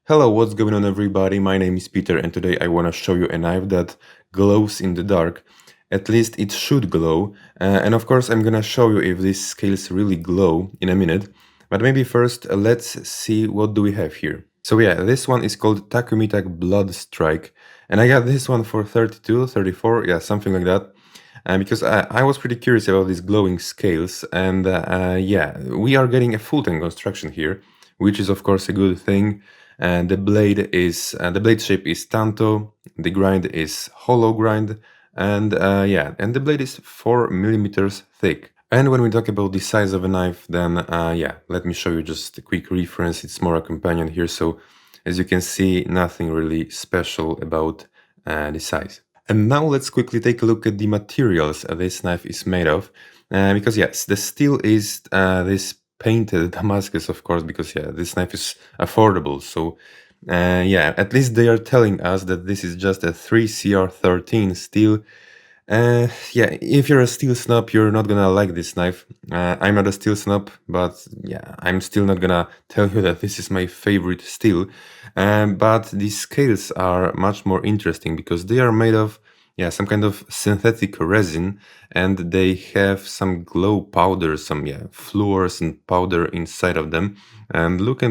Hello, what's going on everybody? My name is Peter and today I want to show you a knife that glows in the dark. At least it should glow. And of course I'm gonna show you if these scales really glow in a minute. But maybe first let's see what do we have here. So yeah, this one is called Takumitak Blood Strike. And I got this one for 32, 34, yeah, something like that. Because I was pretty curious about these glowing scales. And yeah, we are getting a full-time construction here, which is of course a good thing. And the blade shape is tanto, the grind is hollow grind, and yeah, and the blade is 4 millimeters thick. And when we talk about the size of a knife, then yeah, let me show you just a quick reference. It's more a companion here, so as you can see, nothing really special about the size. And now let's quickly take a look at the materials this knife is made of, because yes, the steel is this painted Damascus, of course, because yeah, this knife is affordable. So yeah, at least they are telling us that this is just a 3CR13 steel. Yeah, if you're a steel snob, you're not gonna like this knife. I'm not a steel snob, but yeah, I'm still not gonna tell you that this is my favorite steel. But the scales are much more interesting because they are made of, yeah, some kind of synthetic resin, and they have some glow powder, some yeah fluorescent powder inside of them. And look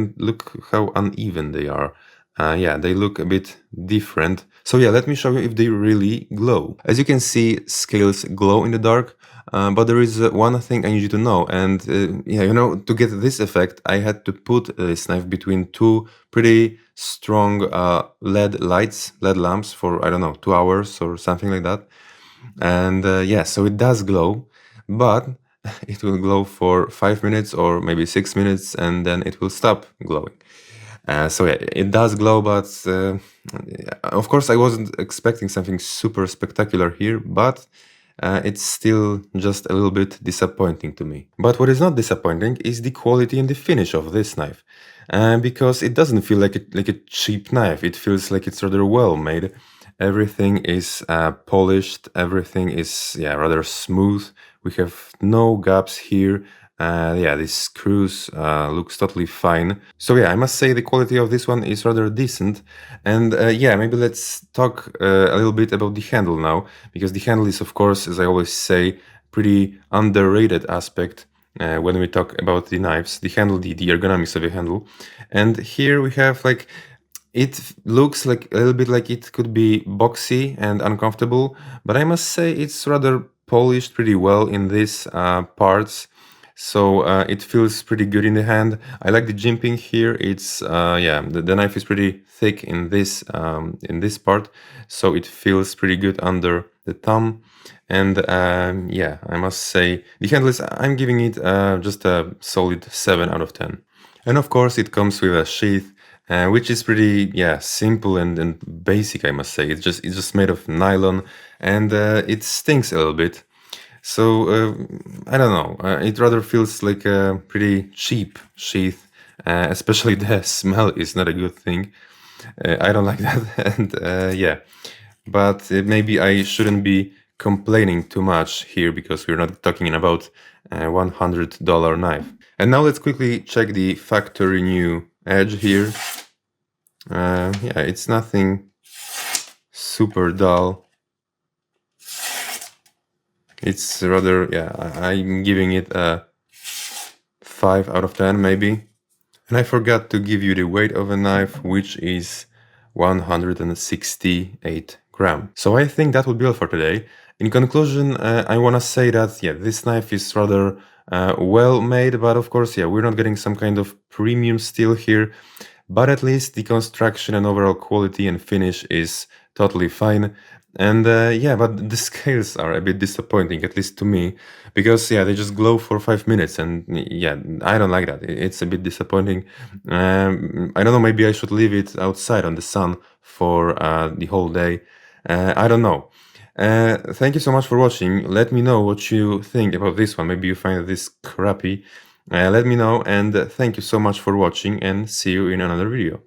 how uneven they are. Yeah, they look a bit different. So yeah, let me show you if they really glow. As you can see, scales glow in the dark, but there is one thing I need you to know. And yeah, you know, to get this effect, I had to put this knife between two pretty strong LED lamps for, I don't know, 2 hours or something like that. And yeah, so it does glow, but it will glow for 5 minutes or maybe 6 minutes, and then it will stop glowing. So yeah, it does glow, but of course I wasn't expecting something super spectacular here, but it's still just a little bit disappointing to me. But what is not disappointing is the quality and the finish of this knife, because it doesn't feel like a cheap knife. It feels like it's rather well made. Everything is polished, everything is yeah rather smooth. We have no gaps here. Yeah, these screws looks totally fine. So yeah, I must say the quality of this one is rather decent. And yeah, maybe let's talk a little bit about the handle now, because the handle is, of course, as I always say, pretty underrated aspect when we talk about the knives. The handle, the ergonomics of the handle. And here we have like, it looks like a little bit like it could be boxy and uncomfortable, but I must say it's rather polished pretty well in these parts. So it feels pretty good in the hand. I like the jimping here. It's yeah, the knife is pretty thick in this part, so it feels pretty good under the thumb. And yeah, I must say the handle is, I'm giving it just a solid 7 out of 10. And of course, it comes with a sheath, which is pretty yeah simple and basic. I must say it's just made of nylon, and it stinks a little bit. So I don't know. It rather feels like a pretty cheap sheath. Especially the smell is not a good thing. I don't like that, and yeah. But maybe I shouldn't be complaining too much here because we're not talking about a $100 knife. And now let's quickly check the factory new edge here. Yeah, it's nothing super dull. It's rather, yeah, I'm giving it a 5 out of 10 maybe. And I forgot to give you the weight of a knife, which is 168 grams. So I think that would be all for today. In conclusion, I want to say that, yeah, this knife is rather well made, but of course, yeah, we're not getting some kind of premium steel here. But at least the construction and overall quality and finish is totally fine. And yeah, but the scales are a bit disappointing, at least to me, because yeah, they just glow for 5 minutes, and yeah, I don't like that. It's a bit disappointing. I don't know, maybe I should leave it outside on the sun for the whole day. I don't know. Thank you so much for watching. Let me know what you think about this one. Maybe you find this crappy. Let me know, and thank you so much for watching, and see you in another video.